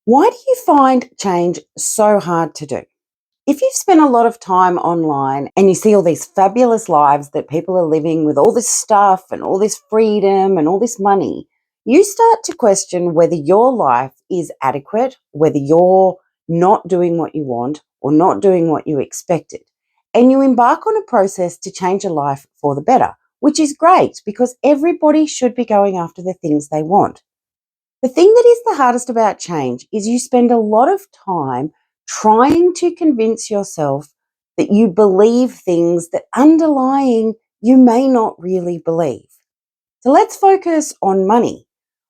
Why do you find change so hard to do? If you've spent a lot of time online and you see all these fabulous lives that people are living with all this stuff and all this freedom and all this money, you start to question whether your life is adequate, whether you're not doing what you want or not doing what you expected. And you embark on a process to change your life for the better, which is great because everybody should be going after the things they want. The thing that is the hardest about change is you spend a lot of time trying to convince yourself that you believe things that underlying you may not really believe. So let's focus on money.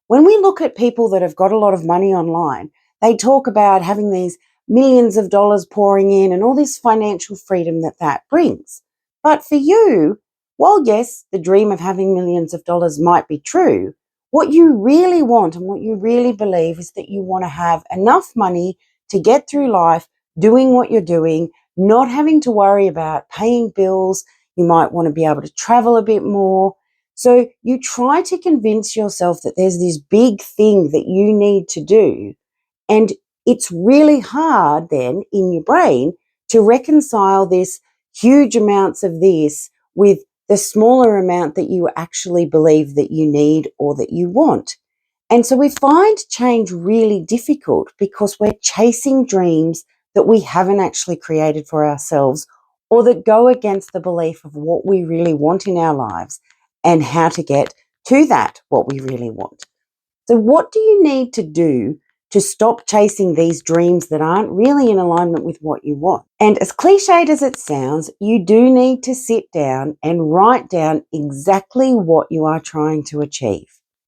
When we look at people that have got a lot of money online, they talk about having these millions of dollars pouring in and all this financial freedom that brings. But for you, while yes, the dream of having millions of dollars might be true, what you really want and what you really believe is that you want to have enough money to get through life doing what you're doing, not having to worry about paying bills. You might want to be able to travel a bit more. So you try to convince yourself that there's this big thing that you need to do. And it's really hard then in your brain to reconcile this huge amounts of this with the smaller amount that you actually believe that you need or that you want. And so we find change really difficult because we're chasing dreams that we haven't actually created for ourselves or that go against the belief of what we really want in our lives and how to get to that, what we really want. So, what do you need to do to stop chasing these dreams that aren't really in alignment with what you want? And as cliched as it sounds, you do need to sit down and write down exactly what you are trying to achieve.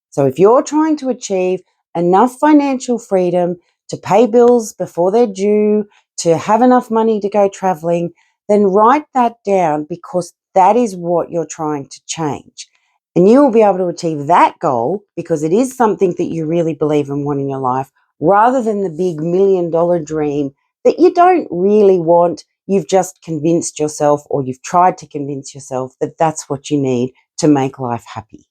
So, if you're trying to achieve enough financial freedom to pay bills before they're due, to have enough money to go traveling, then write that down because that is what you're trying to change. And you will be able to achieve that goal because it is something that you really believe and want in your life rather than the big $1 million dream that you don't really want. You've just convinced yourself or you've tried to convince yourself that that's what you need to make life happy.